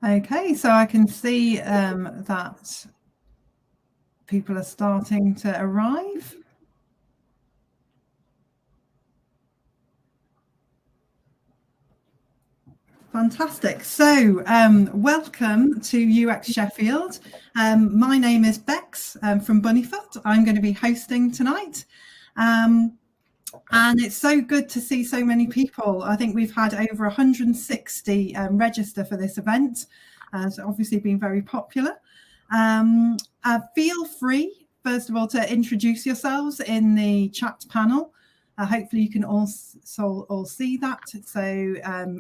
Okay, so I can see that people are starting to arrive. Fantastic. So welcome to UX Sheffield. My name is Bex from Bunnyfoot. I'm going to be hosting tonight. And it's so good to see so many people. I think we've had over 160 register for this event. It's obviously been very popular. Feel free, first of all, to introduce yourselves in the chat panel. Hopefully you can all see that. So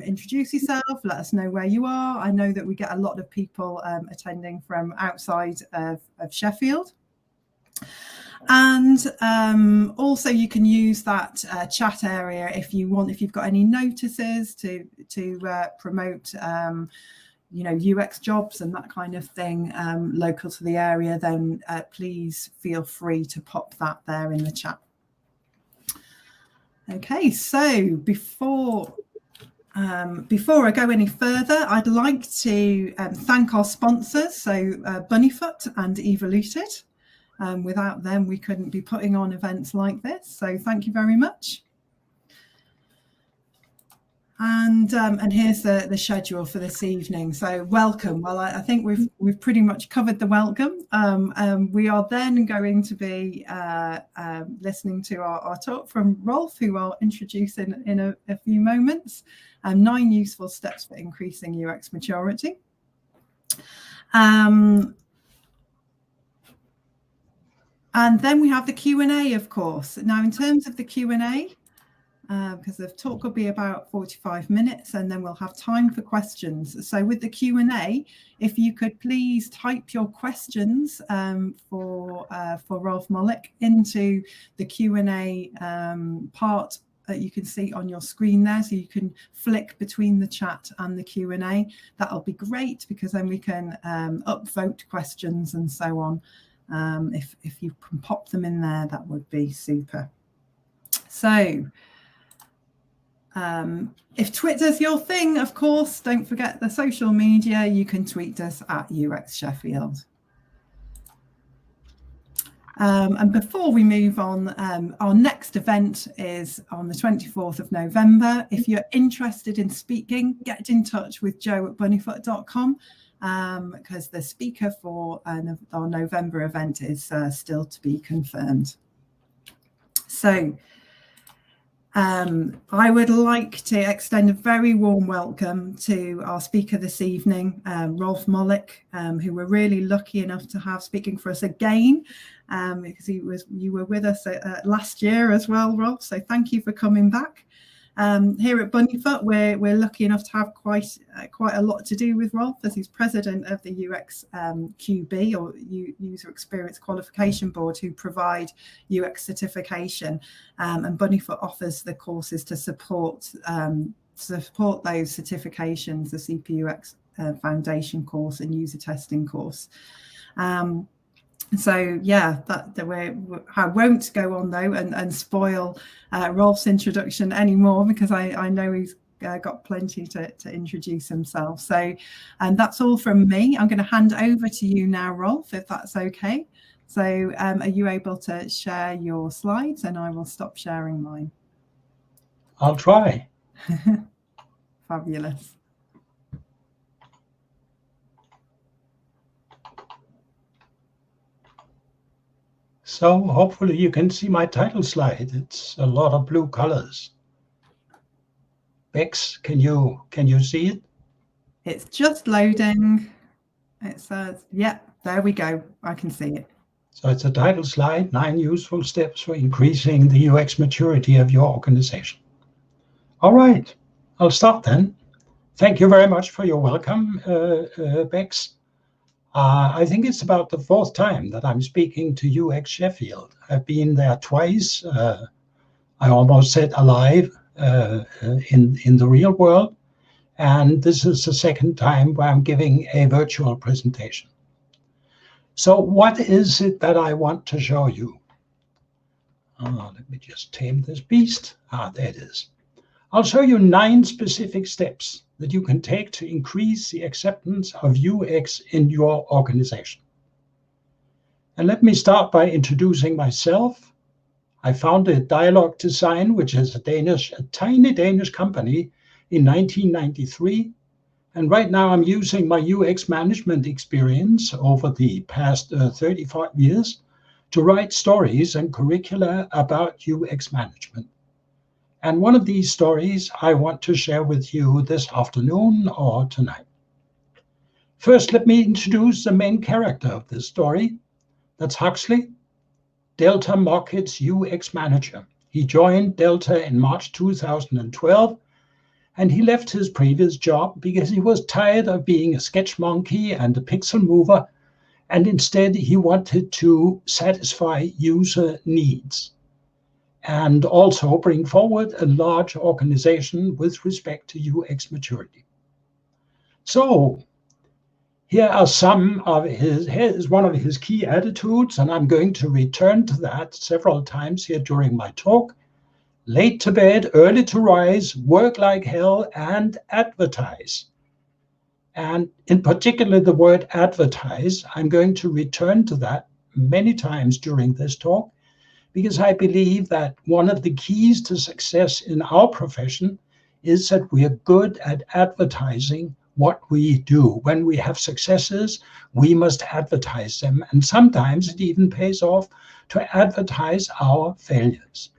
introduce yourself, let us know where you are. I know that we get a lot of people attending from outside of Sheffield. And also you can use that chat area if you want, if you've got any notices to promote UX jobs and that kind of thing local to the area, then please feel free to pop that there in the chat. Okay, so before I go any further, I'd like to thank our sponsors, so Bunnyfoot and Evoluted. Without them, we couldn't be putting on events like this. So thank you very much. And here's the schedule for this evening. So welcome. Well, I think we've pretty much covered the welcome. We are then going to be listening to our talk from Rolf, who I'll introduce in a few moments. 9 useful steps for increasing UX maturity. And then we have the Q&A, of course. Now, in terms of the Q&A, because the talk will be about 45 minutes and then we'll have time for questions. So with the Q&A, if you could please type your questions for Rolf Molich into the Q&A part that you can see on your screen there, so you can flick between the chat and the Q&A. That'll be great, because then we can upvote questions and so on. If you can pop them in there, that would be super. So if Twitter's your thing, of course, don't forget the social media. You can tweet us at UX Sheffield. And before we move on, our next event is on the 24th of November. If you're interested in speaking, get in touch with joe@bunnyfoot.com. Because the speaker for our November event is still to be confirmed. So I would like to extend a very warm welcome to our speaker this evening, Rolf Molich, who we're really lucky enough to have speaking for us again, because you were with us last year as well, Rolf. So thank you for coming back. Here at Bunnyfoot, we're lucky enough to have quite a lot to do with Rolf, as he's president of the UX QB, or User Experience Qualification Board, who provide UX certification, and Bunnyfoot offers the courses to support those certifications, the CPUX Foundation course and user testing course. So yeah, I won't go on though and spoil Rolf's introduction anymore, because I know he's got plenty to introduce himself. So, and that's all from me. I'm going to hand over to you now, Rolf, if that's okay. So are you able to share your slides, and I will stop sharing mine? I'll try. Fabulous. So hopefully you can see my title slide. It's a lot of blue colors. Bex, can you see it? It's just loading. It says, yeah, there we go. I can see it. So it's a title slide, 9 useful steps for increasing the UX maturity of your organization. All right, I'll start then. Thank you very much for your welcome, Bex. I think it's about the 4th time that I'm speaking to UX Sheffield. I've been there twice. I almost said alive in the real world. And this is the 2nd time where I'm giving a virtual presentation. So what is it that I want to show you? Let me just tame this beast. There it is. I'll show you 9 specific steps that you can take to increase the acceptance of UX in your organization. And let me start by introducing myself. I founded Dialog Design, which is a tiny Danish company, in 1993. And right now I'm using my UX management experience over the past 35 years to write stories and curricula about UX management. And one of these stories I want to share with you this afternoon or tonight. First, let me introduce the main character of this story. That's Huxley, Delta Market's UX manager. He joined Delta in March 2012, and he left his previous job because he was tired of being a sketch monkey and a pixel mover, and instead he wanted to satisfy user needs and also bring forward a large organization with respect to UX maturity. So here is one of his key attitudes, and I'm going to return to that several times here during my talk. Late to bed, early to rise, work like hell, and advertise. And in particular, the word advertise, I'm going to return to that many times during this talk, because I believe that one of the keys to success in our profession is that we are good at advertising what we do. When we have successes, we must advertise them. And sometimes it even pays off to advertise our failures.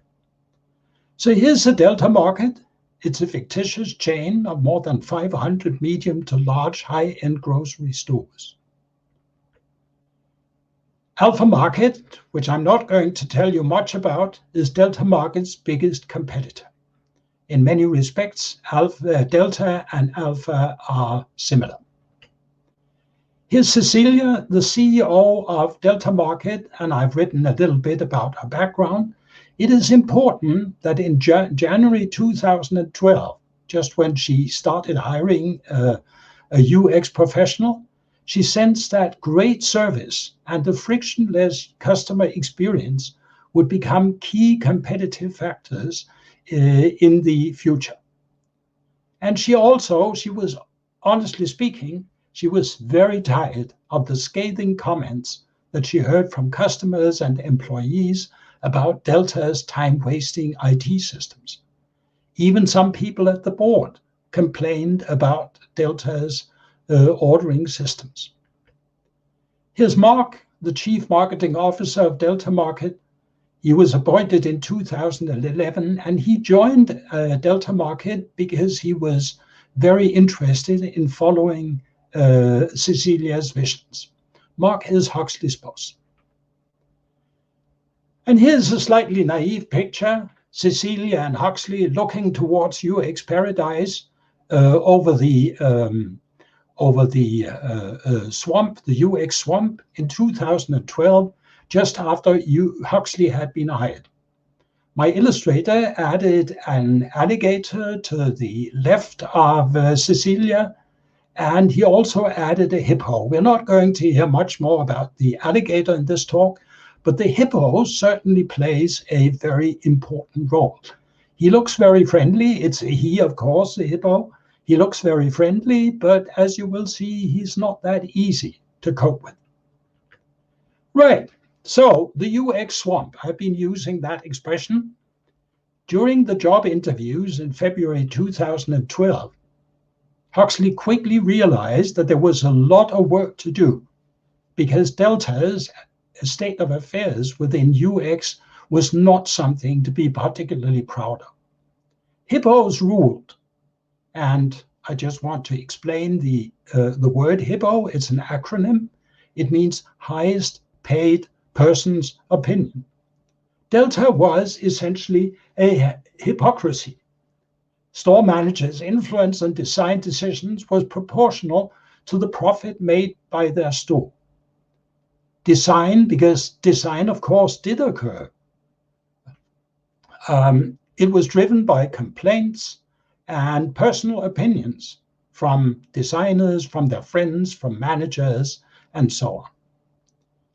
So here's the Delta Market. It's a fictitious chain of more than 500 medium to large high-end grocery stores. Alpha Market, which I'm not going to tell you much about, is Delta Market's biggest competitor. In many respects, Delta and Alpha are similar. Here's Cecilia, the CEO of Delta Market, and I've written a little bit about her background. It is important that in January 2012, just when she started hiring a UX professional, she sensed that great service and the frictionless customer experience would become key competitive factors in the future. And she was, honestly speaking, she was very tired of the scathing comments that she heard from customers and employees about Delta's time-wasting IT systems. Even some people at the board complained about Delta's ordering systems. Here's Mark, the Chief Marketing Officer of Delta Market. He was appointed in 2011, and he joined Delta Market because he was very interested in following Cecilia's visions. Mark is Huxley's boss. And here's a slightly naive picture. Cecilia and Huxley looking towards UX paradise over the swamp, the UX swamp, in 2012, just after Huxley had been hired. My illustrator added an alligator to the left of Cecilia, and he also added a hippo. We're not going to hear much more about the alligator in this talk, but the hippo certainly plays a very important role. He looks very friendly. It's a he, of course, the hippo. He looks very friendly, but as you will see, he's not that easy to cope with. Right, so the UX swamp, I've been using that expression. During the job interviews in February 2012, Huxley quickly realized that there was a lot of work to do because Delta's state of affairs within UX was not something to be particularly proud of. Hippos ruled. And I just want to explain the word hippo. It's an acronym. It means highest paid person's opinion. Delta was essentially a hypocrisy. Store managers' influence on design decisions was proportional to the profit made by their store. Because design, of course, did occur. It was driven by complaints and personal opinions from designers, from their friends, from managers, and so on.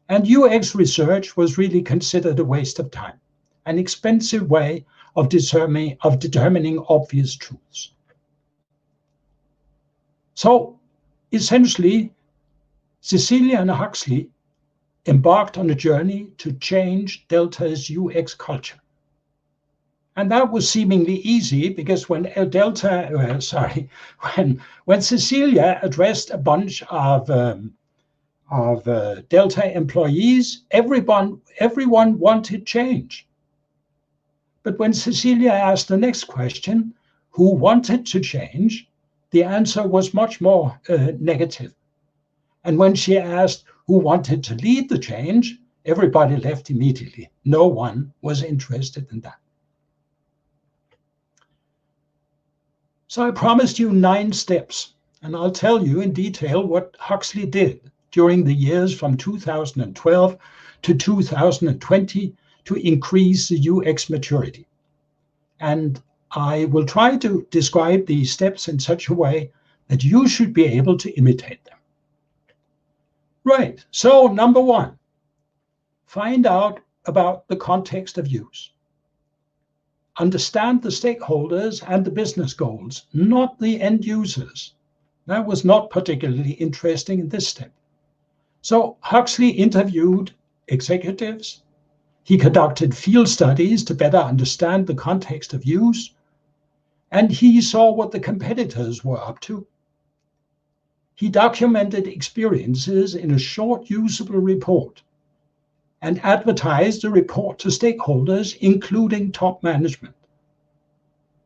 And UX research was really considered a waste of time, an expensive way of determining obvious truths. So essentially, Cecilia and Huxley embarked on a journey to change Delta's UX culture. And that was seemingly easy because when Cecilia addressed a bunch of Delta employees, everyone wanted change. But when Cecilia asked the next question, who wanted to change, the answer was much more negative. And when she asked who wanted to lead the change, everybody left immediately. No one was interested in that. So I promised you 9 steps, and I'll tell you in detail what Huxley did during the years from 2012 to 2020 to increase the UX maturity. And I will try to describe these steps in such a way that you should be able to imitate them. Right, so number 1, find out about the context of use. Understand the stakeholders and the business goals, not the end users. That was not particularly interesting in this step. So Huxley interviewed executives. He conducted field studies to better understand the context of use. And he saw what the competitors were up to. He documented experiences in a short, usable report and advertised the report to stakeholders, including top management.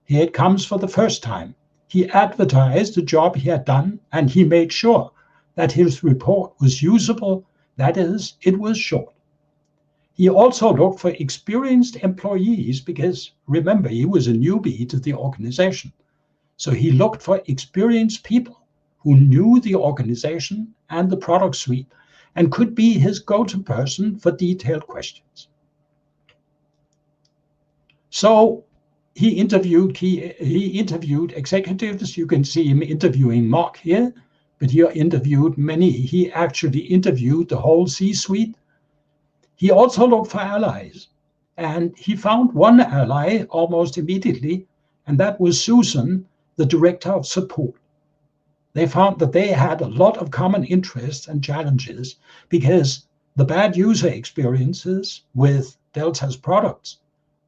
Here it comes for the first time. He advertised the job he had done, and he made sure that his report was usable, that is, it was short. He also looked for experienced employees because, remember, he was a newbie to the organization. So he looked for experienced people who knew the organization and the product suite and could be his go-to person for detailed questions. So he interviewed executives. You can see him interviewing Mark here, but he interviewed many. He actually interviewed the whole C-suite. He also looked for allies, and he found one ally almost immediately, and that was Susan, the director of support. They found that they had a lot of common interests and challenges because the bad user experiences with Delta's products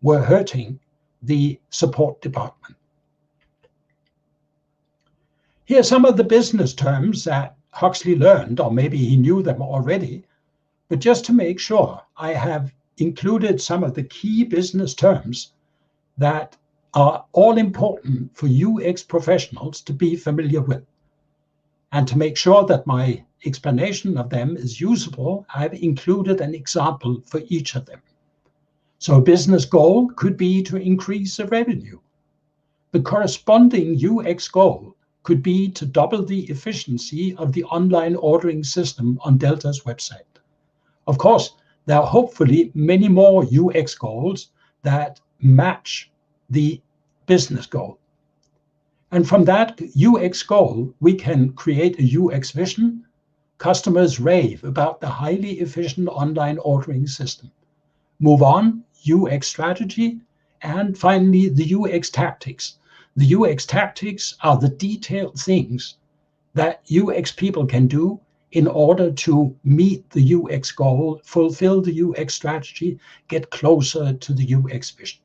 were hurting the support department. Here are some of the business terms that Huxley learned, or maybe he knew them already, but just to make sure, I have included some of the key business terms that are all important for UX professionals to be familiar with. And to make sure that my explanation of them is usable, I've included an example for each of them. So a business goal could be to increase the revenue. The corresponding UX goal could be to double the efficiency of the online ordering system on Delta's website. Of course, there are hopefully many more UX goals that match the business goal. And from that UX goal, we can create a UX vision. Customers rave about the highly efficient online ordering system. Move on, UX strategy, and finally the UX tactics. The UX tactics are the detailed things that UX people can do in order to meet the UX goal, fulfill the UX strategy, get closer to the UX vision.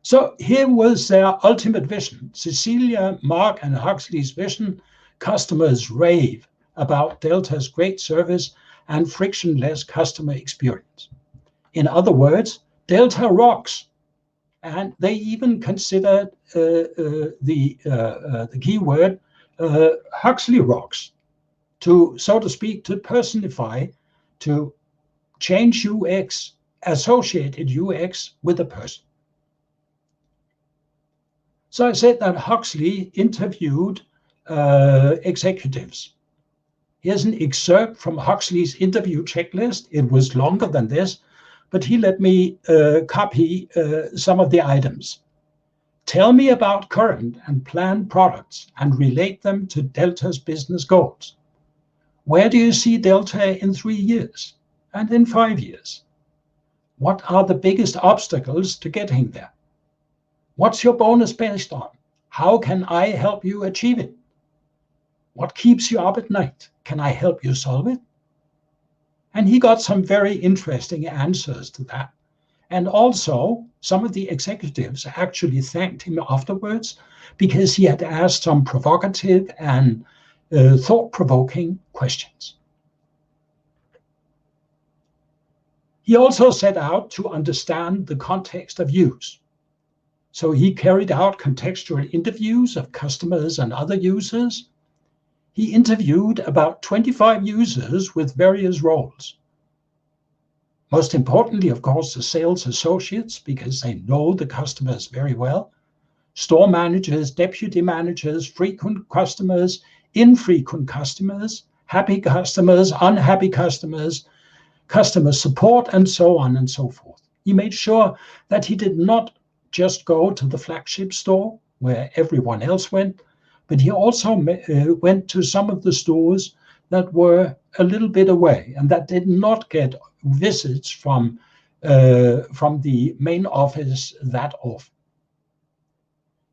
So here was their ultimate vision. Cecilia, Mark, and Huxley's vision. Customers rave about Delta's great service and frictionless customer experience. In other words, Delta rocks. And they even considered the keyword Huxley rocks, to, so to speak, to personify, to change UX, associated UX with a person. So I said that Huxley interviewed executives. Here's an excerpt from Huxley's interview checklist. It was longer than this, but he let me copy some of the items. Tell me about current and planned products and relate them to Delta's business goals. Where do you see Delta in 3 years and in 5 years? What are the biggest obstacles to getting there? What's your bonus based on? How can I help you achieve it? What keeps you up at night? Can I help you solve it? And he got some very interesting answers to that. And also, some of the executives actually thanked him afterwards because he had asked some provocative and thought-provoking questions. He also set out to understand the context of use. So he carried out contextual interviews of customers and other users. He interviewed about 25 users with various roles. Most importantly, of course, the sales associates, because they know the customers very well, store managers, deputy managers, frequent customers, infrequent customers, happy customers, unhappy customers, customer support, and so on and so forth. He made sure that he did not just go to the flagship store where everyone else went, but he also went to some of the stores that were a little bit away and that did not get visits from the main office that often.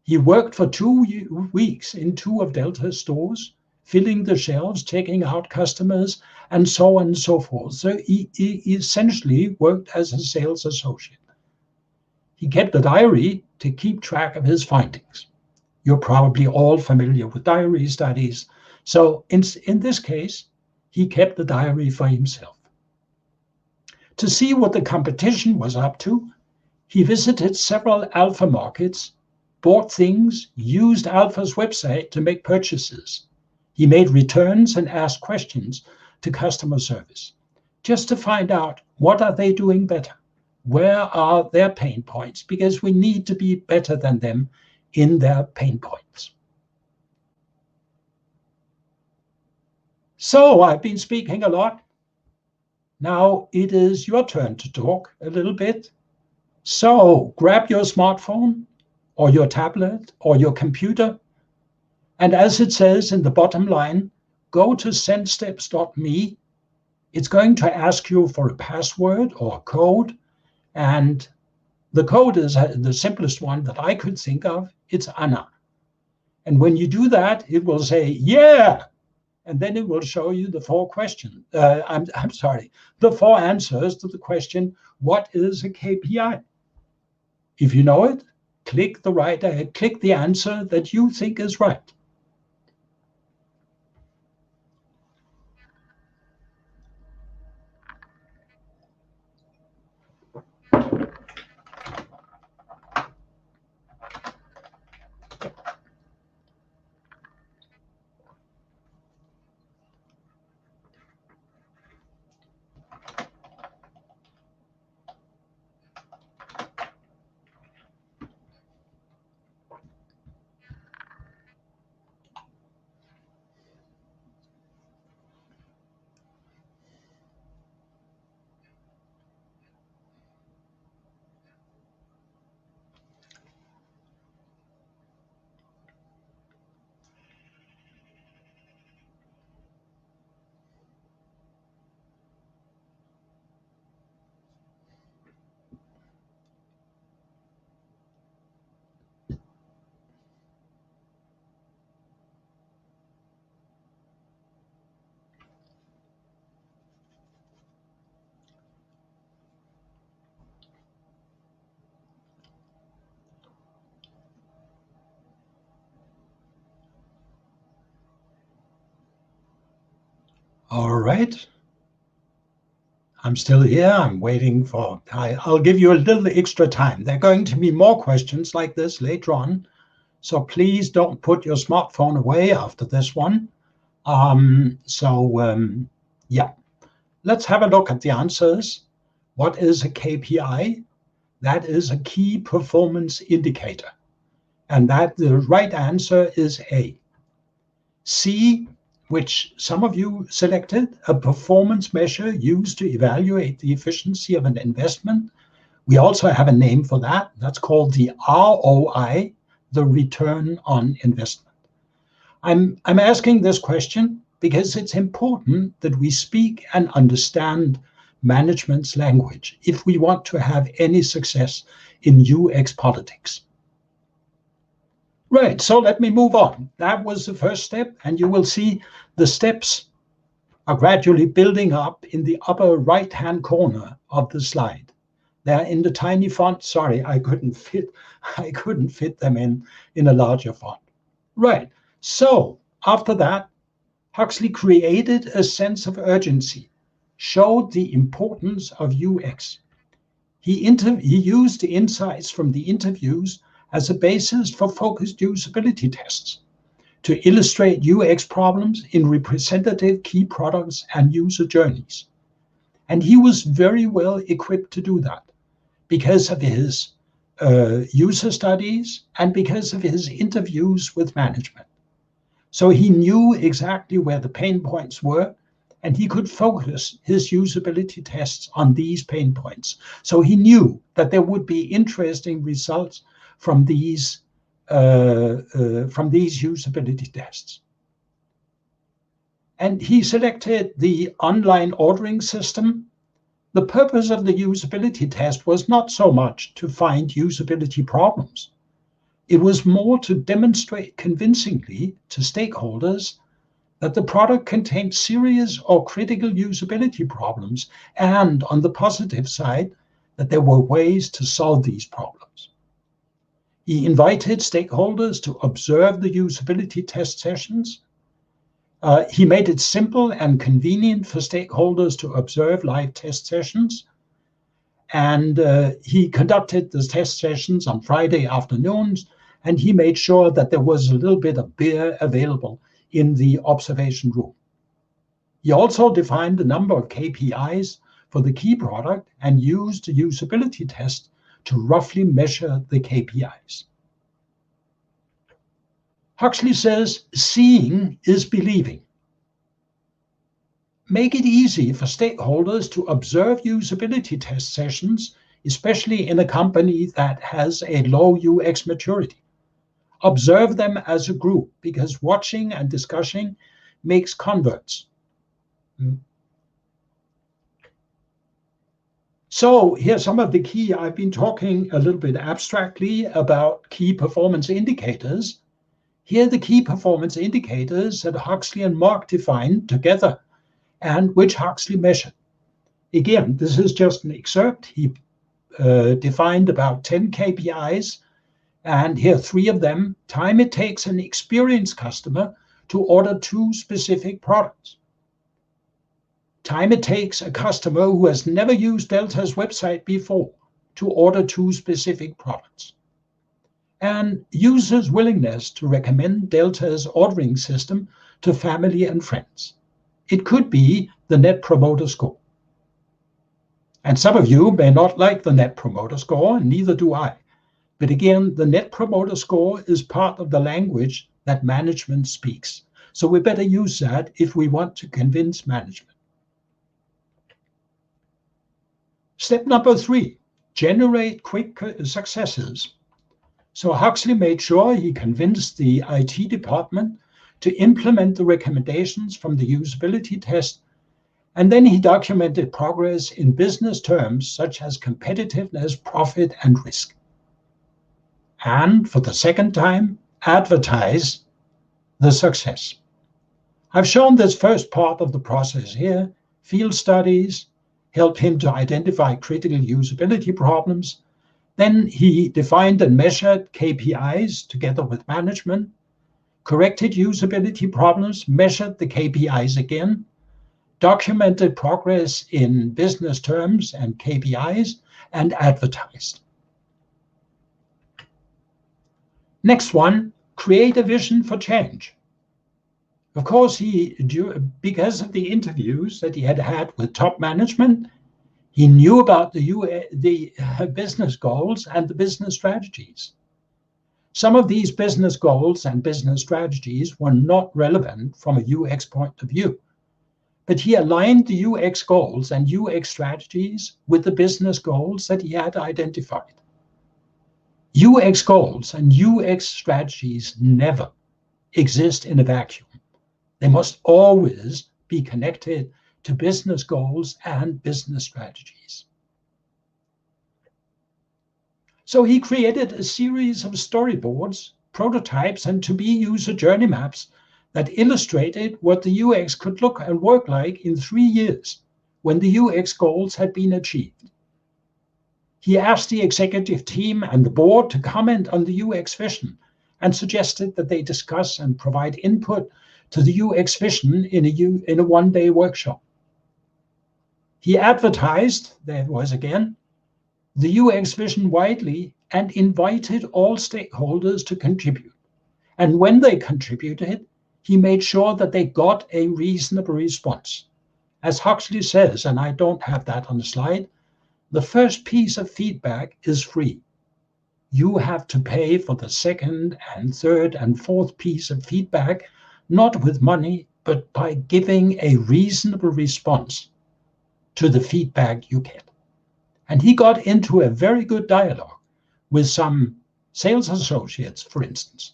He worked for 2 weeks in 2 of Delta's stores, filling the shelves, checking out customers, and so on and so forth. So he essentially worked as a sales associate. He kept a diary to keep track of his findings. You're probably all familiar with diary studies. So in this case, he kept the diary for himself. To see what the competition was up to, he visited several Alpha markets, bought things, used Alpha's website to make purchases. He made returns and asked questions to customer service, just to find out what are they doing better? Where are their pain points? Because we need to be better than them in their pain points. So I've been speaking a lot. Now it is your turn to talk a little bit. So grab your smartphone or your tablet or your computer. And as it says in the bottom line, go to sendsteps.me. It's going to ask you for a password or a code. And the code is the simplest one that I could think of. It's Anna. And when you do that, it will say, yeah. And then it will show you the 4 questions. The 4 answers to the question, what is a KPI? If you know it, click the answer that you think is right. All right. I'm still here. I'm waiting for, I'll give you a little extra time. There are going to be more questions like this later on. So please don't put your smartphone away after this one. Yeah, let's have a look at the answers. What is a KPI? That is a key performance indicator. And that the right answer is A. C, which some of you selected, a performance measure used to evaluate the efficiency of an investment. We also have a name for that. That's called the ROI, the return on investment. I'm asking this question because it's important that we speak and understand management's language if we want to have any success in UX politics. Right, so let me move on. That was the first step, and you will see the steps are gradually building up in the upper right-hand corner of the slide. They're in the tiny font. Sorry, I couldn't fit them in a larger font. Right, so after that, Huxley created a sense of urgency, showed the importance of UX. He used the insights from the interviews as a basis for focused usability tests to illustrate UX problems in representative key products and user journeys. And he was very well equipped to do that because of his user studies and because of his interviews with management. So he knew exactly where the pain points were, and he could focus his usability tests on these pain points. So he knew that there would be interesting results from these usability tests. And he selected the online ordering system. The purpose of the usability test was not so much to find usability problems. It was more to demonstrate convincingly to stakeholders that the product contained serious or critical usability problems, and on the positive side, that there were ways to solve these problems. He invited stakeholders to observe the usability test sessions. He made it simple and convenient for stakeholders to observe live test sessions. And he conducted the test sessions on Friday afternoons, and he made sure that there was a little bit of beer available in the observation room. He also defined a number of KPIs for the key product and used the usability test to roughly measure the KPIs. Huxley says, seeing is believing. Make it easy for stakeholders to observe usability test sessions, especially in a company that has a low UX maturity. Observe them as a group, because watching and discussing makes converts. So here's some of the key. I've been talking a little bit abstractly about key performance indicators. Here are the key performance indicators that Huxley and Mark defined together and which Huxley measured. Again, this is just an excerpt. He defined about 10 KPIs, and here are 3 of them. Time it takes an experienced customer to order 2 specific products. Time it takes a customer who has never used Delta's website before to order 2 specific products. And users' willingness to recommend Delta's ordering system to family and friends. It could be the Net Promoter Score. And some of you may not like the Net Promoter Score, and neither do I. But again, the Net Promoter Score is part of the language that management speaks. So we better use that if we want to convince management. Step number 3, generate quick successes. So Huxley made sure he convinced the IT department to implement the recommendations from the usability test, and then he documented progress in business terms such as competitiveness, profit, and risk. And for the second time, advertise the success. I've shown this first part of the process here. Field studies helped him to identify critical usability problems. Then he defined and measured KPIs together with management, corrected usability problems, measured the KPIs again, documented progress in business terms and KPIs, and advertised. Next one, create a vision for change. Of course, because of the interviews that he had had with top management, he knew about the business goals and the business strategies. Some of these business goals and business strategies were not relevant from a UX point of view, but he aligned the UX goals and UX strategies with the business goals that he had identified. UX goals and UX strategies never exist in a vacuum. They must always be connected to business goals and business strategies. So he created a series of storyboards, prototypes, and to-be user journey maps that illustrated what the UX could look and work like in 3 years when the UX goals had been achieved. He asked the executive team and the board to comment on the UX vision and suggested that they discuss and provide input to the UX vision in a one-day workshop. He advertised, there it was again, the UX vision widely and invited all stakeholders to contribute. And when they contributed, he made sure that they got a reasonable response. As Huxley says, and I don't have that on the slide, the first piece of feedback is free. You have to pay for the second and third and fourth piece of feedback, not with money, but by giving a reasonable response to the feedback you get. And he got into a very good dialogue with some sales associates, for instance.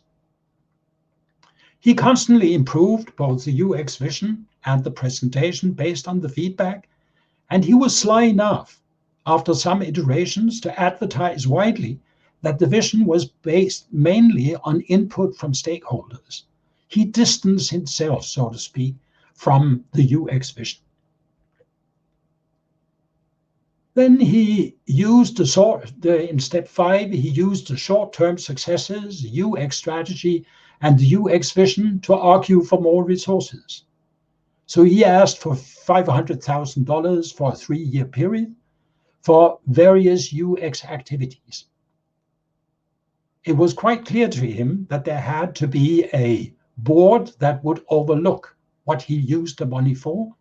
He constantly improved both the UX vision and the presentation based on the feedback, and he was sly enough, after some iterations, to advertise widely that the vision was based mainly on input from stakeholders. He distanced himself, so to speak, from the UX vision. Then he used in step 5, he used the short-term successes, UX strategy, and the UX vision to argue for more resources. So he asked for $500,000 for a 3-year period for various UX activities. It was quite clear to him that there had to be a board that would overlook what he used the money for,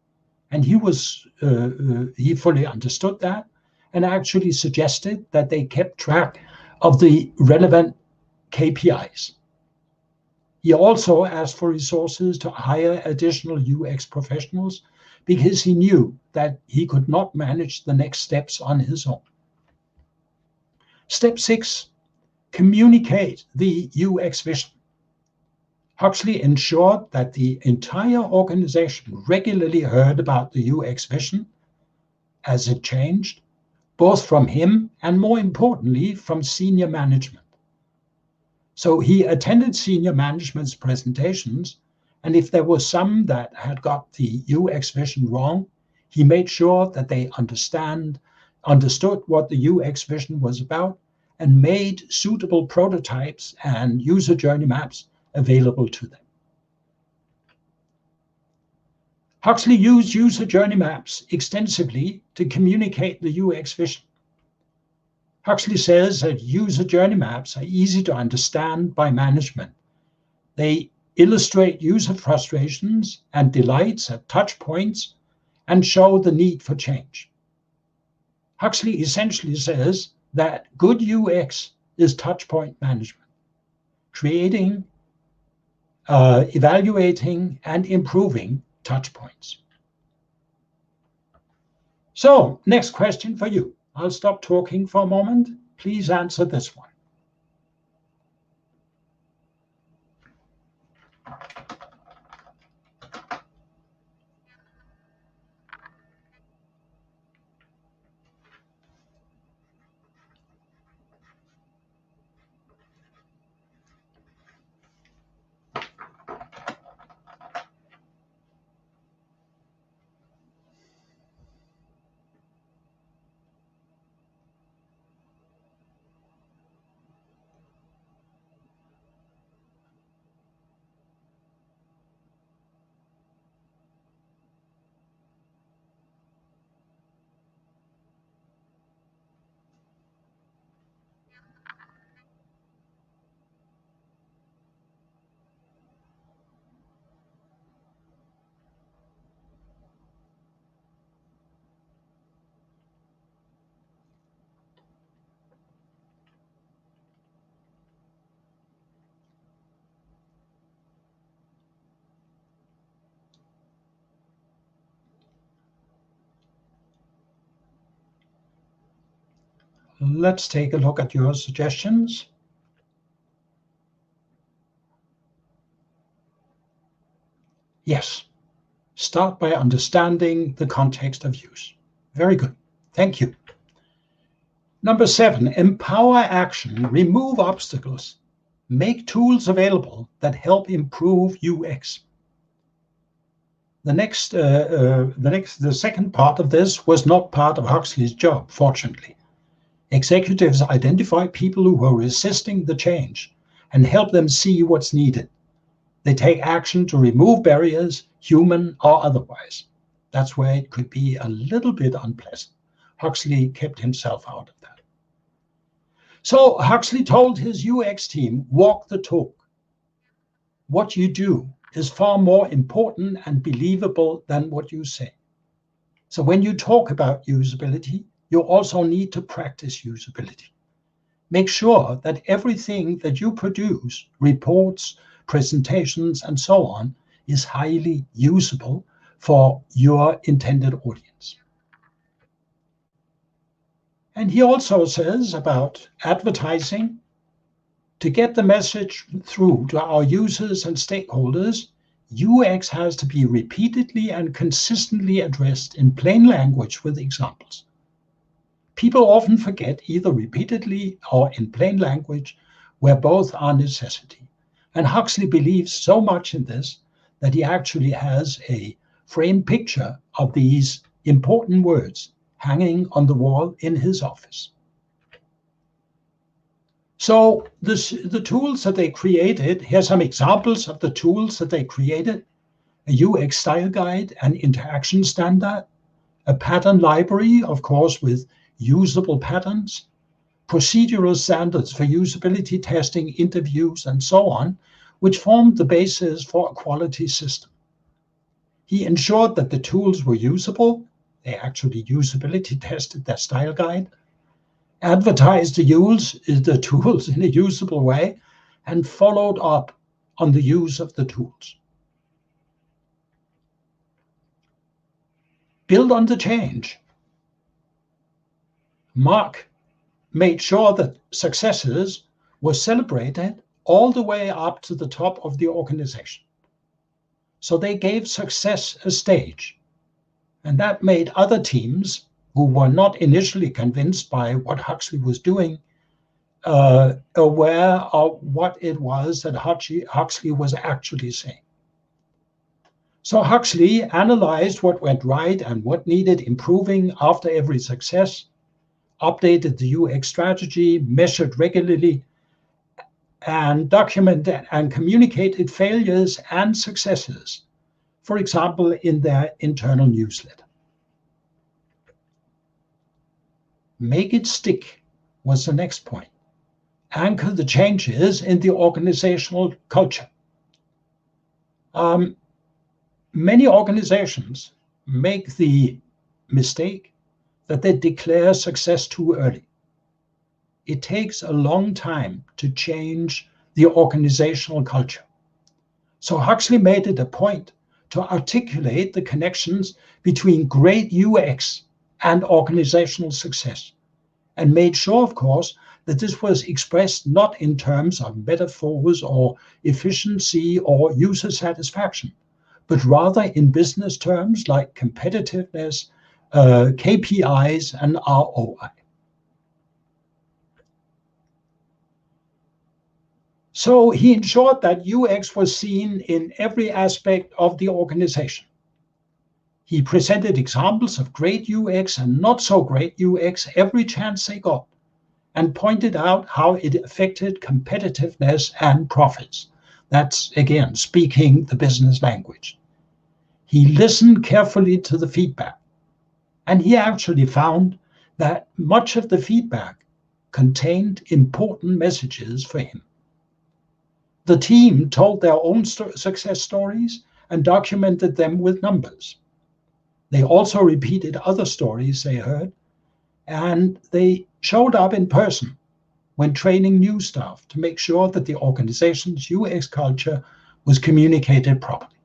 and he fully understood that and actually suggested that they kept track of the relevant KPIs. He also asked for resources to hire additional UX professionals because he knew that he could not manage the next steps on his own. Step 6, communicate the UX vision. Huxley ensured that the entire organization regularly heard about the UX vision as it changed, both from him and, more importantly, from senior management. So he attended senior management's presentations, and if there was some that had got the UX vision wrong, he made sure that they understood what the UX vision was about and made suitable prototypes and user journey maps available to them. Huxley used user journey maps extensively to communicate the UX vision. Huxley says that user journey maps are easy to understand by management. They illustrate user frustrations and delights at touch points and show the need for change. Huxley essentially says that good UX is touch point management, creating, evaluating, and improving touch points. So, next question for you. I'll stop talking for a moment. Please answer this one. Let's take a look at your suggestions. Yes, Start by understanding the context of use. Very good. Thank you. Number 7, empower action, remove obstacles, make tools available that help improve UX. The second part of this was not part of Huxley's job, fortunately. Executives identify people who are resisting the change and help them see what's needed. They take action to remove barriers, human or otherwise. That's where it could be a little bit unpleasant. Huxley kept himself out of that. So Huxley told his UX team, walk the talk. What you do is far more important and believable than what you say. So when you talk about usability, you also need to practice usability. Make sure that everything that you produce, reports, presentations, and so on, is highly usable for your intended audience. And he also says about advertising, to get the message through to our users and stakeholders, UX has to be repeatedly and consistently addressed in plain language with examples. People often forget either repeatedly or in plain language, where both are necessity. And Huxley believes so much in this that he actually has a framed picture of these important words hanging on the wall in his office. So the tools that they created, here's some examples of the tools that they created: a UX style guide, an interaction standard, a pattern library, of course, with usable patterns, procedural standards for usability testing, interviews, and so on, which formed the basis for a quality system. He ensured that the tools were usable. They actually usability tested their style guide, advertised the tools in a usable way, and followed up on the use of the tools. Build on the change. Mark made sure that successes were celebrated all the way up to the top of the organization. So they gave success a stage, and that made other teams who were not initially convinced by what Huxley was doing aware of what it was that Huxley was actually saying. So Huxley analyzed what went right and what needed improving after every success, updated the UX strategy, measured regularly, and documented and communicated failures and successes, for example, in their internal newsletter. Make it stick was the next point. Anchor the changes in the organizational culture. Many organizations make the mistake that they declare success too early. It takes a long time to change the organizational culture. So Huxley made it a point to articulate the connections between great UX and organizational success, and made sure, of course, that this was expressed not in terms of metaphors or efficiency or user satisfaction, but rather in business terms like competitiveness, KPIs, and ROI. So he ensured that UX was seen in every aspect of the organization. He presented examples of great UX and not so great UX every chance they got, and pointed out how it affected competitiveness and profits. That's, again, speaking the business language. He listened carefully to the feedback, and he actually found that much of the feedback contained important messages for him. The team told their own success stories and documented them with numbers. They also repeated other stories they heard, and they showed up in person when training new staff to make sure that the organization's UX culture was communicated properly.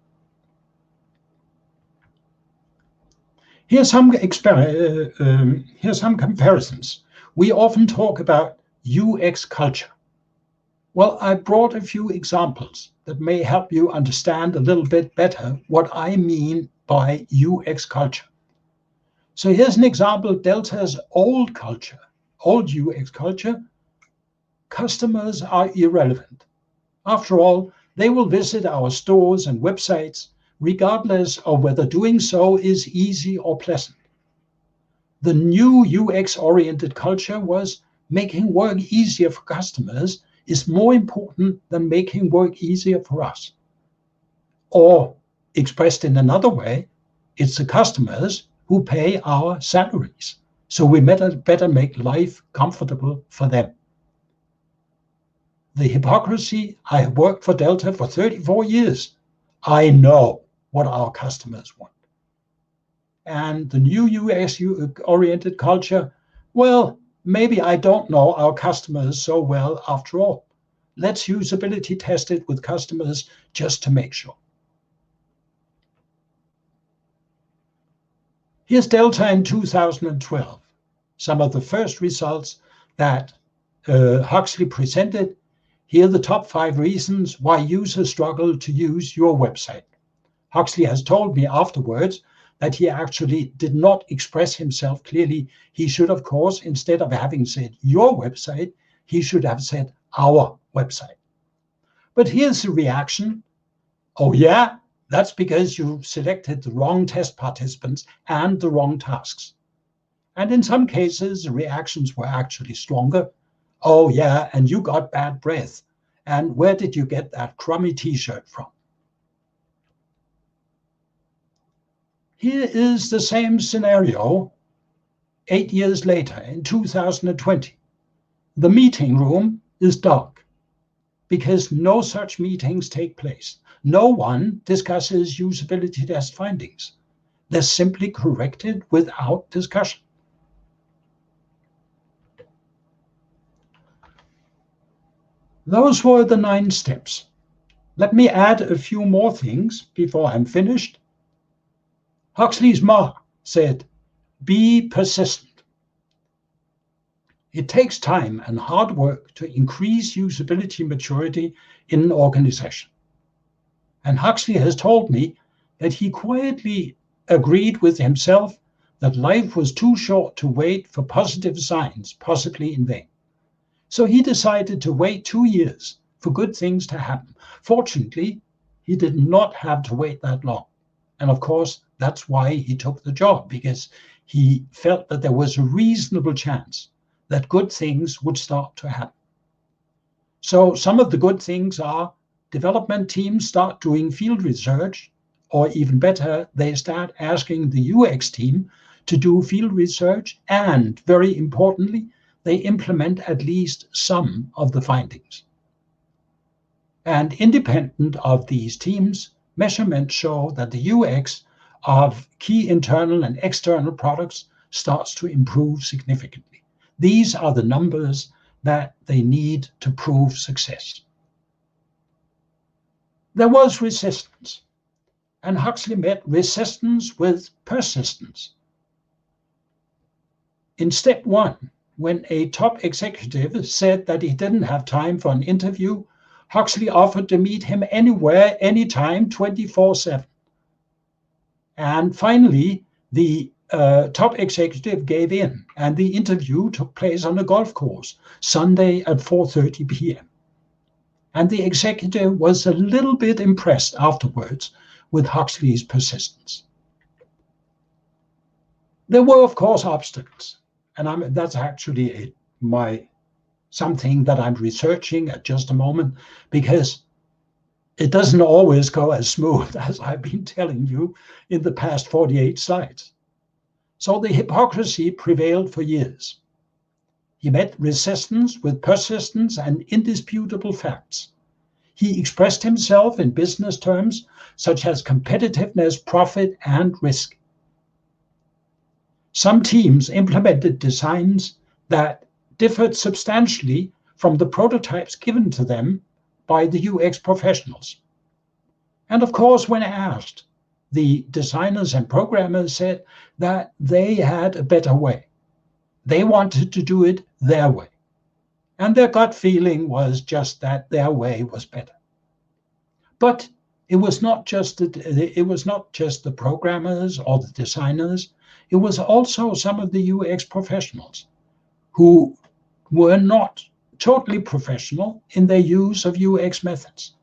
Here's some comparisons. We often talk about UX culture. Well, I brought a few examples that may help you understand a little bit better what I mean by UX culture. So here's an example of Delta's old culture, old UX culture. Customers are irrelevant. After all, they will visit our stores and websites regardless of whether doing so is easy or pleasant. The new UX-oriented culture was making work easier for customers is more important than making work easier for us. Or, expressed in another way, it's the customers who pay our salaries, so we better make life comfortable for them. The hypocrisy: I have worked for Delta for 34 years. I know what our customers want. And the new UX-oriented culture, well, maybe I don't know our customers so well after all. Let's usability test it with customers just to make sure. Here's Delta in 2012. Some of the first results that Huxley presented. Here are the top 5 reasons why users struggle to use your website. Huxley has told me afterwards that he actually did not express himself clearly. He should, of course, instead of having said your website, he should have said our website. But here's the reaction. Oh yeah, that's because you selected the wrong test participants and the wrong tasks. And in some cases, the reactions were actually stronger. Oh yeah, and you got bad breath. And where did you get that crummy t-shirt from? Here is the same scenario 8 years later in 2020. The meeting room is dark because no such meetings take place. No one discusses usability test findings. They're simply corrected without discussion. Those were the 9 steps. Let me add a few more things before I'm finished. Huxley's Ma said, be persistent. It takes time and hard work to increase usability maturity in an organization. And Huxley has told me that he quietly agreed with himself that life was too short to wait for positive signs, possibly in vain. So he decided to wait 2 years for good things to happen. Fortunately, he did not have to wait that long. And of course, that's why he took the job, because he felt that there was a reasonable chance that good things would start to happen. So some of the good things are development teams start doing field research, or even better, they start asking the UX team to do field research, and very importantly, they implement at least some of the findings. And independent of these teams, measurements show that the UX of key internal and external products starts to improve significantly. These are the numbers that they need to prove success. There was resistance, and Huxley met resistance with persistence. In step 1, when a top executive said that he didn't have time for an interview, Huxley offered to meet him anywhere, anytime, 24/7. And finally, the top executive gave in, and the interview took place on a golf course, Sunday at 4:30 p.m. And the executive was a little bit impressed afterwards with Huxley's persistence. There were, of course, obstacles. And that's actually something that I'm researching at just a moment, because it doesn't always go as smooth as I've been telling you in the past 48 slides. So the hypocrisy prevailed for years. He met resistance with persistence and indisputable facts. He expressed himself in business terms such as competitiveness, profit, and risk. Some teams implemented designs that differed substantially from the prototypes given to them by the UX professionals. And of course, when asked, the designers and programmers said that they had a better way. They wanted to do it their way. And their gut feeling was just that their way was better. But It was not just the programmers or the designers. It was also some of the UX professionals who were not totally professional in their use of UX methods.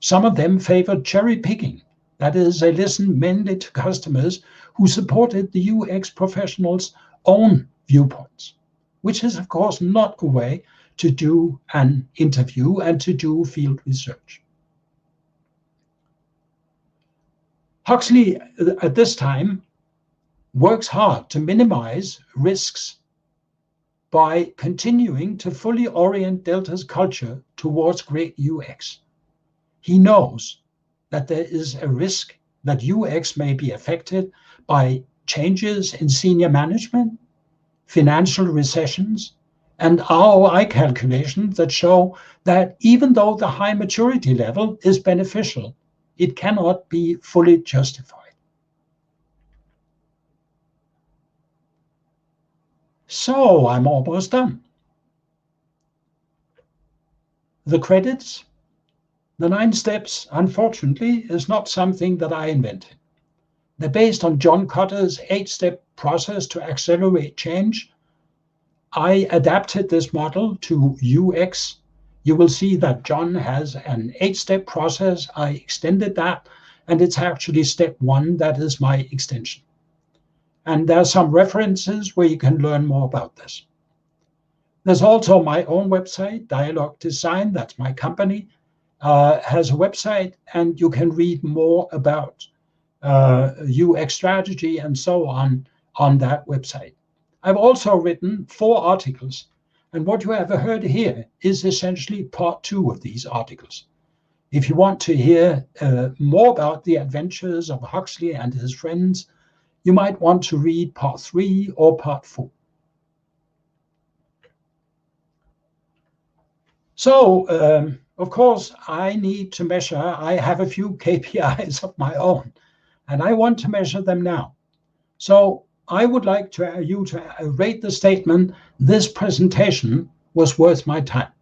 Some of them favored cherry picking. That is, they listened mainly to customers who supported the UX professionals' own viewpoints, which is, of course, not a way to do an interview and to do field research. Huxley, at this time, works hard to minimize risks by continuing to fully orient Delta's culture towards great UX. He knows that there is a risk that UX may be affected by changes in senior management, financial recessions, and ROI calculations that show that even though the high maturity level is beneficial, it cannot be fully justified. So I'm almost done. The credits, the 9 steps, unfortunately, is not something that I invented. They're based on John Cotter's 8-step process to accelerate change. I adapted this model to UX. You will see that John has an 8-step process. I extended that, and it's actually step 1 that is my extension. And there are some references where you can learn more about this. There's also my own website, Dialogue Design, that's my company, has a website, and you can read more about UX strategy and so on that website. I've also written 4 articles, and what you have heard here is essentially part 2 of these articles. If you want to hear more about the adventures of Huxley and his friends, you might want to read part 3 or part 4. So, of course, I need to measure. I have a few KPIs of my own, and I want to measure them now. So I would like you to rate the statement, "This presentation was worth my time."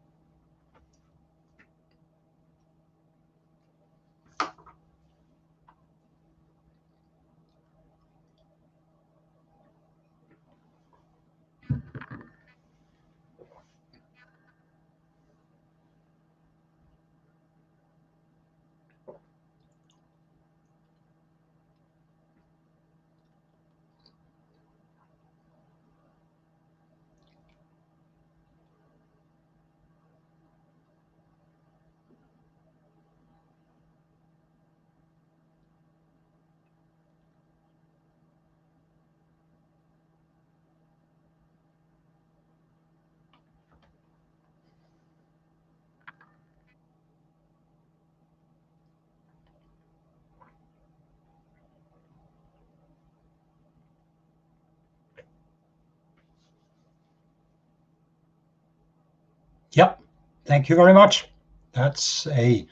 Yep, thank you very much. I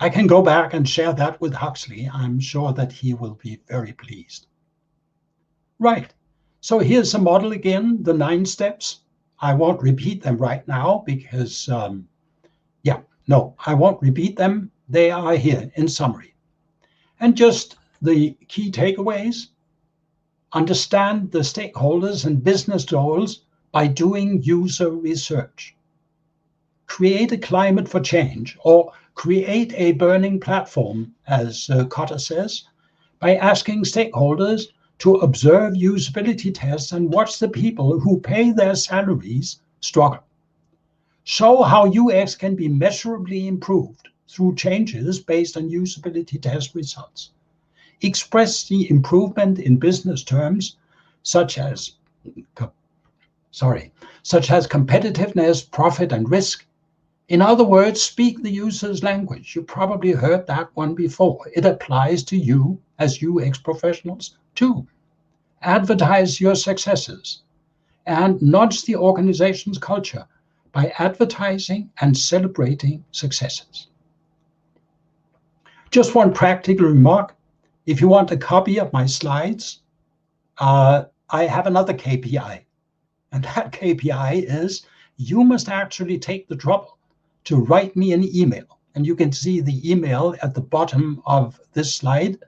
can go back and share that with Huxley. I'm sure that he will be very pleased. Right, so here's the model again, the 9 steps. I won't repeat them right now because, I won't repeat them. They are here in summary. And just the key takeaways: understand the stakeholders and business goals by doing user research. Create a climate for change, or create a burning platform, as Cotter says, by asking stakeholders to observe usability tests and watch the people who pay their salaries struggle. Show how UX can be measurably improved through changes based on usability test results. Express the improvement in business terms, such as competitiveness, profit, and risk. In other words, speak the user's language. You probably heard that one before. It applies to you as UX professionals too. Advertise your successes and nudge the organization's culture by advertising and celebrating successes. Just one practical remark. If you want a copy of my slides, I have another KPI. And that KPI is you must actually take the trouble to write me an email and you can see the email at the bottom of this slide.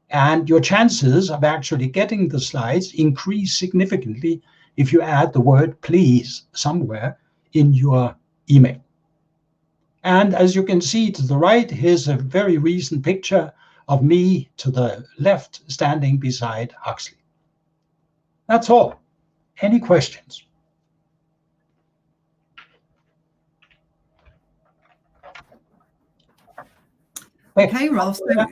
And your chances of actually getting the slides increase significantly if you add the word please somewhere in your email. And as you can see to the right, here's a very recent picture of me to the left standing beside Huxley. That's all. Any questions? Okay, Rolf, so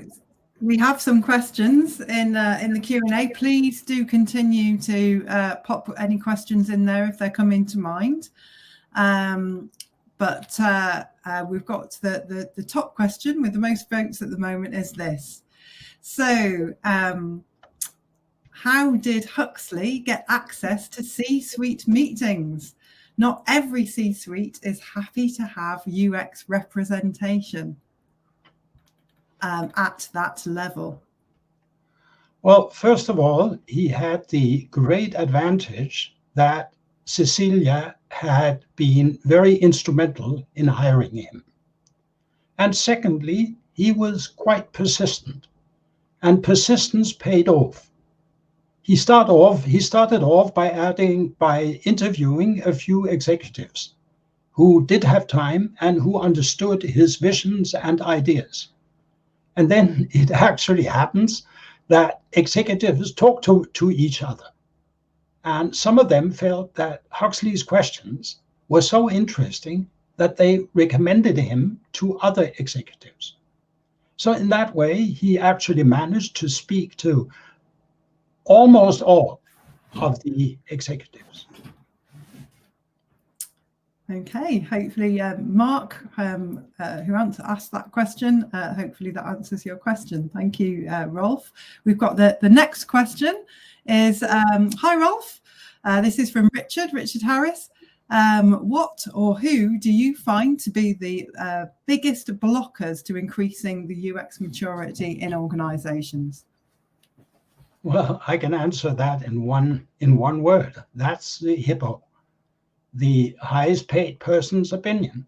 we have some questions in the Q&A. Please do continue to pop any questions in there if they're coming to mind. But we've got the top question with the most votes at the moment is this. So how did Huxley get access to C-suite meetings? Not every C-suite is happy to have UX representation at that level. Well, first of all, he had the great advantage that Cecilia had been very instrumental in hiring him. And secondly, he was quite persistent, and persistence paid off. He started off by interviewing a few executives who did have time and who understood his visions and ideas. And then it actually happens that executives talk to each other. And some of them felt that Huxley's questions were so interesting that they recommended him to other executives. So in that way, he actually managed to speak to almost all of the executives. Okay, hopefully Mark, who asked that question, hopefully that answers your question. Thank you, Rolf. We've got the next question is, hi Rolf, this is from Richard Harris. What or who do you find to be the biggest blockers to increasing the UX maturity in organizations? Well, I can answer that in one word. That's the HIPPO, the highest paid person's opinion.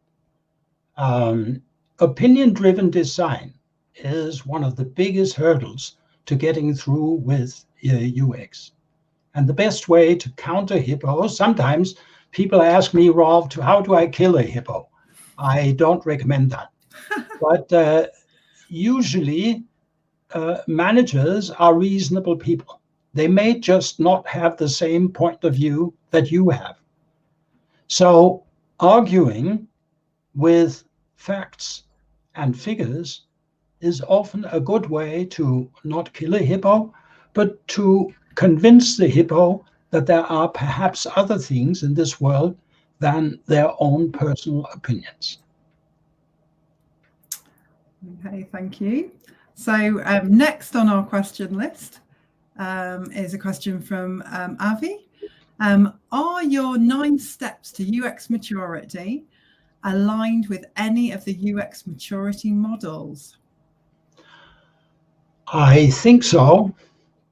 Opinion-driven design is one of the biggest hurdles to getting through with UX. And the best way to counter HIPPO, sometimes people ask me, Rolf, how do I kill a HIPPO? I don't recommend that. But usually, managers are reasonable people. They may just not have the same point of view that you have. So arguing with facts and figures is often a good way to not kill a HIPPO, but to convince the HIPPO that there are perhaps other things in this world than their own personal opinions. Okay, thank you. So next on our question list is a question from Avi. Are your 9 steps to UX maturity aligned with any of the UX maturity models? I think so,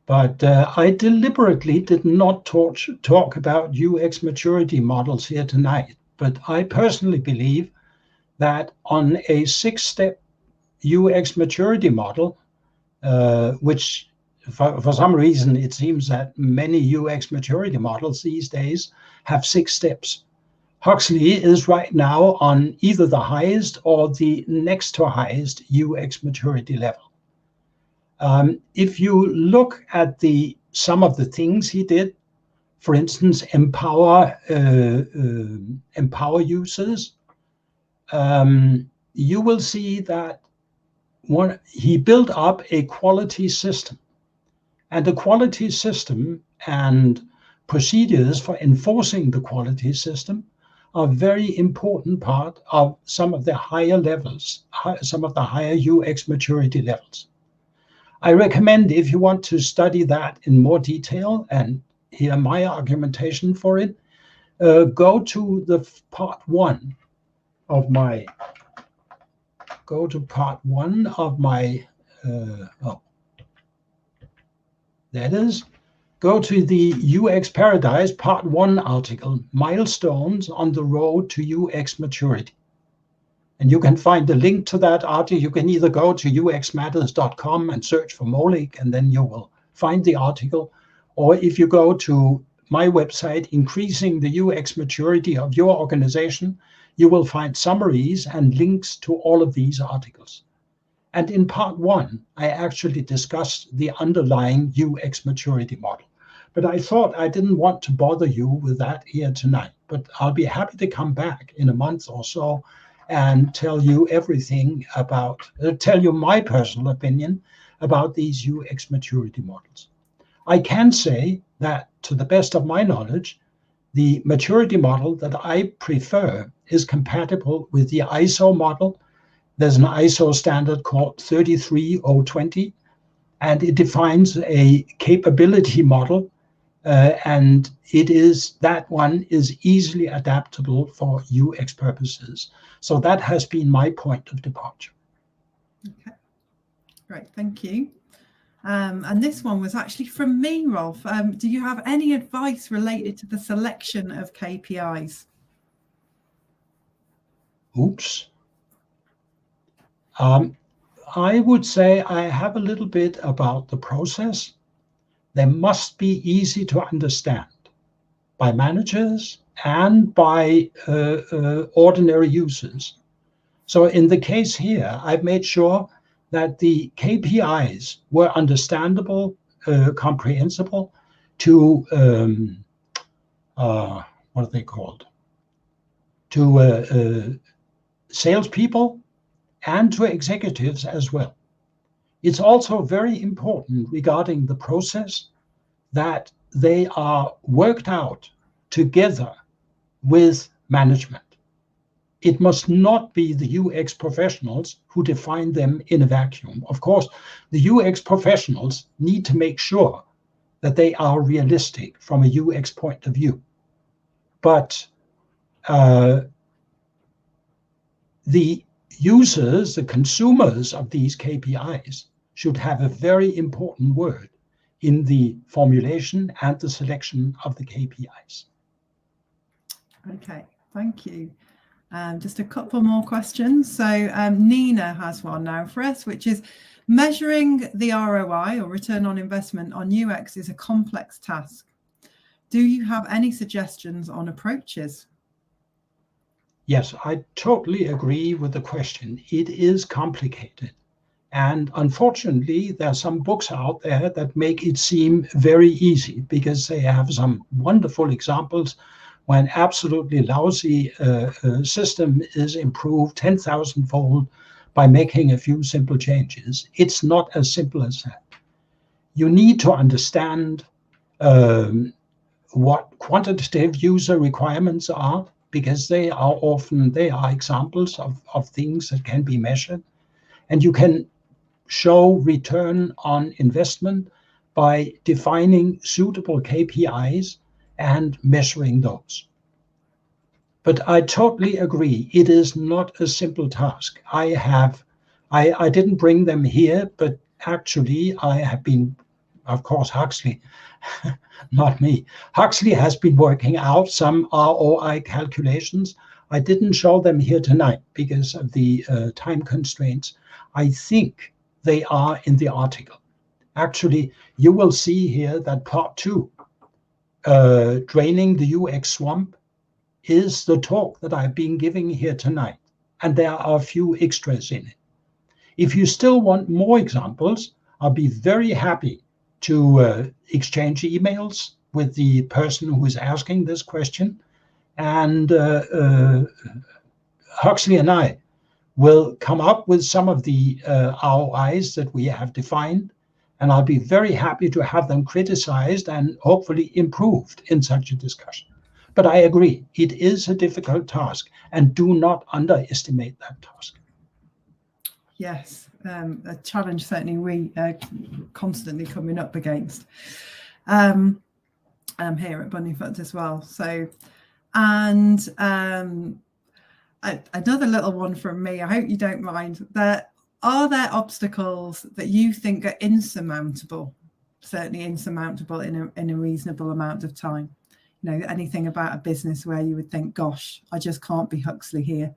but I deliberately did not talk about UX maturity models here tonight. But I personally believe that on a 6-step UX maturity model, which for some reason it seems that many UX maturity models these days have 6 steps. Huxley is right now on either the highest or the next to highest UX maturity level. If you look at some of the things he did, for instance, empower users, you will see that he built up a quality system, and the quality system and procedures for enforcing the quality system are a very important part of some of the higher levels, some of the higher UX maturity levels. I recommend, if you want to study that in more detail and hear my argumentation for it, go to the part 1 of my that is, go to the UX Paradise Part 1 article, Milestones on the Road to UX Maturity. And you can find the link to that article. You can either go to uxmatters.com and search for Molich, and then you will find the article. Or if you go to my website, Increasing the UX Maturity of Your Organization, you will find summaries and links to all of these articles. And in part 1, I actually discussed the underlying UX maturity model. But I thought I didn't want to bother you with that here tonight. But I'll be happy to come back in a month or so and tell you everything about, tell you my personal opinion about these UX maturity models. I can say that, to the best of my knowledge, the maturity model that I prefer is compatible with the ISO model. There's an ISO standard called 33020, and it defines a capability model, and that one is easily adaptable for UX purposes. So that has been my point of departure. Okay, great, thank you. And this one was actually from me, Rolf. Do you have any advice related to the selection of KPIs? Oops. I would say I have a little bit about the process. They must be easy to understand by managers and by ordinary users. So in the case here, I've made sure that the KPIs were understandable, comprehensible to, what are they called? To salespeople and to executives as well. It's also very important regarding the process that they are worked out together with management. It must not be the UX professionals who define them in a vacuum. Of course, the UX professionals need to make sure that they are realistic from a UX point of view. But the users, the consumers of these KPIs, should have a very important word in the formulation and the selection of the KPIs. Okay, thank you. Just a couple more questions. So Nina has one now for us, which is, measuring the ROI or return on investment on UX is a complex task. Do you have any suggestions on approaches? Yes, I totally agree with the question. It is complicated. And unfortunately, there are some books out there that make it seem very easy because they have some wonderful examples when absolutely lousy system is improved 10,000-fold by making a few simple changes. It's not as simple as that. You need to understand what quantitative user requirements are, because they are examples of things that can be measured. And you can show return on investment by defining suitable KPIs and measuring those. But I totally agree, it is not a simple task. I didn't bring them here, but actually I have been, of course, Huxley, not me. Huxley has been working out some ROI calculations. I didn't show them here tonight because of the time constraints. I think they are in the article. Actually, you will see here that part 2, draining the UX swamp, is the talk that I've been giving here tonight. And there are a few extras in it. If you still want more examples, I'll be very happy to exchange emails with the person who is asking this question. And Huxley and I will come up with some of the ROIs that we have defined. And I'll be very happy to have them criticized and hopefully improved in such a discussion. But I agree, it is a difficult task, and do not underestimate that task. Yes, a challenge certainly we constantly coming up against here at Bunnyfoot as well. So, and another little one from me, I hope you don't mind, are there obstacles that you think are insurmountable, certainly insurmountable in a reasonable amount of time? You know, anything about a business where you would think, gosh, I just can't be Huxley here?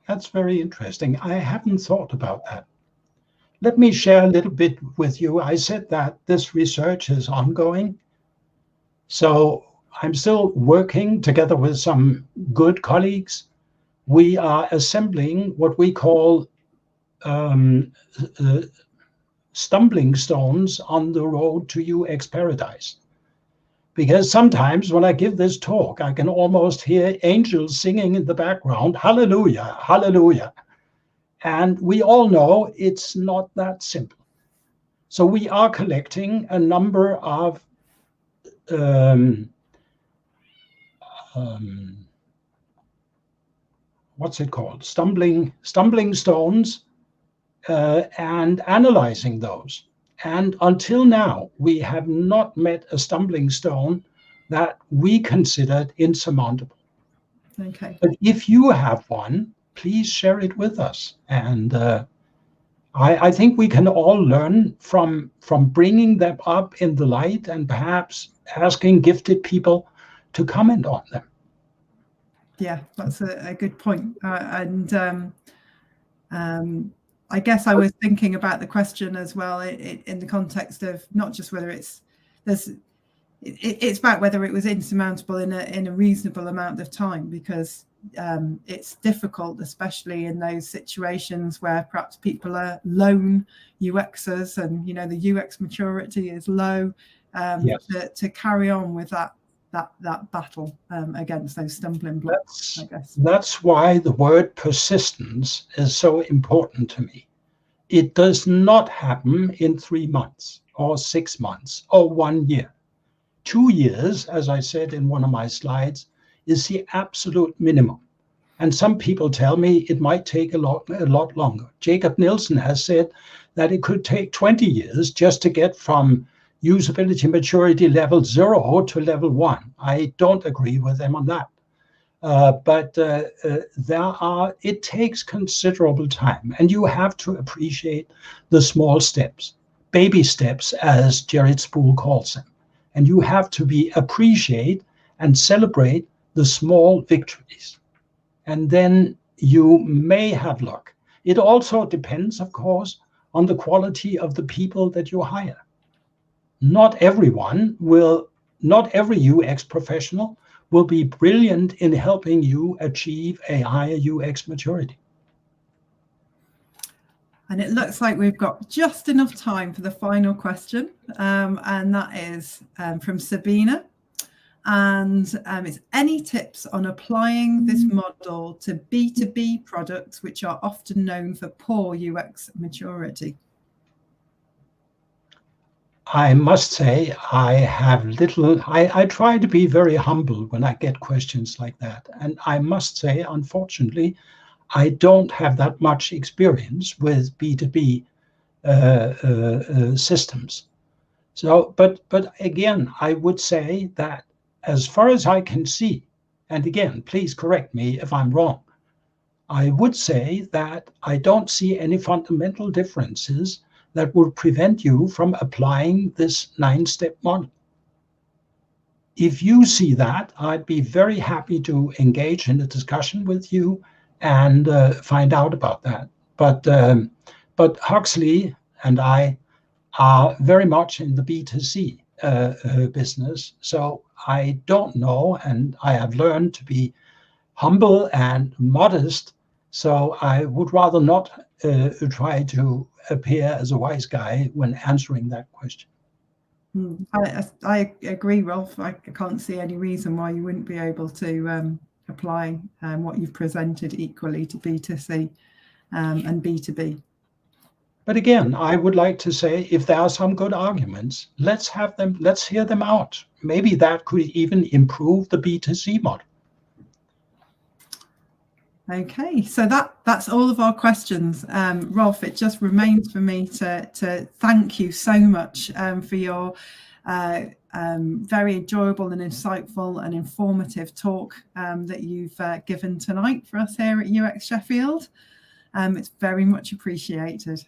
That's very interesting. I haven't thought about that. Let me share a little bit with you. I said that this research is ongoing. So I'm still working together with some good colleagues. We are assembling what we call stumbling stones on the road to UX paradise. Because sometimes when I give this talk, I can almost hear angels singing in the background, hallelujah, hallelujah. And we all know it's not that simple. So we are collecting a number of what's it called? Stumbling stones, and analyzing those. And until now, we have not met a stumbling stone that we considered insurmountable. Okay. But if you have one, please share it with us. And I think we can all learn from bringing them up in the light and perhaps asking gifted people to comment on them. Yeah, that's a good point. I guess I was thinking about the question as well in the context of not just whether it's about whether it was insurmountable in a reasonable amount of time, because it's difficult, especially in those situations where perhaps people are lone UXers and the UX maturity is low, Yes. to carry on with that battle against those stumbling blocks, I guess. That's why the word persistence is so important to me. It does not happen in 3 months or 6 months or 1 year. 2 years, as I said in one of my slides, is the absolute minimum. And some people tell me it might take a lot longer. Jacob Nielsen has said that it could take 20 years just to get from usability maturity level 0 to level 1. I don't agree with them on that. But it takes considerable time, and you have to appreciate the small steps, baby steps, as Jared Spool calls them. And you have to appreciate and celebrate the small victories. And then you may have luck. It also depends, of course, on the quality of the people that you hire. Not every UX professional will be brilliant in helping you achieve a higher UX maturity. And it looks like we've got just enough time for the final question, and that is from Sabina. And it's any tips on applying this model to B2B products, which are often known for poor UX maturity? I must say I try to be very humble when I get questions like that. And I must say, unfortunately, I don't have that much experience with B2B systems. So, but again, I would say that as far as I can see, and again, please correct me if I'm wrong, I would say that I don't see any fundamental differences that would prevent you from applying this 9-step model. If you see that, I'd be very happy to engage in a discussion with you and find out about that. But Huxley and I are very much in the B2C business, so I don't know, and I have learned to be humble and modest. So I would rather not try to appear as a wise guy when answering that question. I agree, Rolf. I can't see any reason why you wouldn't be able to apply what you've presented equally to B2C and B2B. But again, I would like to say, if there are some good arguments, let's hear them out. Maybe that could even improve the B2C model. Okay, so that's all of our questions. Rolf, it just remains for me to thank you so much for your very enjoyable and insightful and informative talk that you've given tonight for us here at UX Sheffield. It's very much appreciated.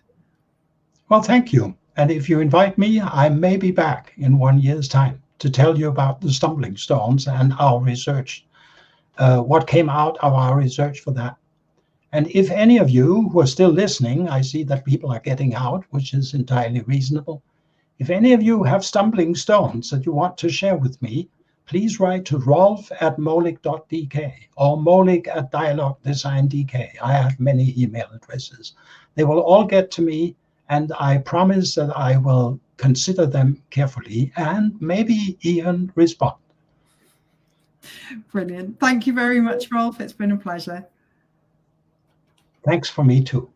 Well, thank you. And if you invite me, I may be back in 1 year's time to tell you about the stumbling stones and our research, what came out of our research for that. And if any of you who are still listening, I see that people are getting out, which is entirely reasonable. If any of you have stumbling stones that you want to share with me, please write to rolf@molich.dk or molich@dialoguedesign.dk. I have many email addresses. They will all get to me, and I promise that I will consider them carefully and maybe even respond. Brilliant. Thank you very much, Rolf. It's been a pleasure. Thanks for me too.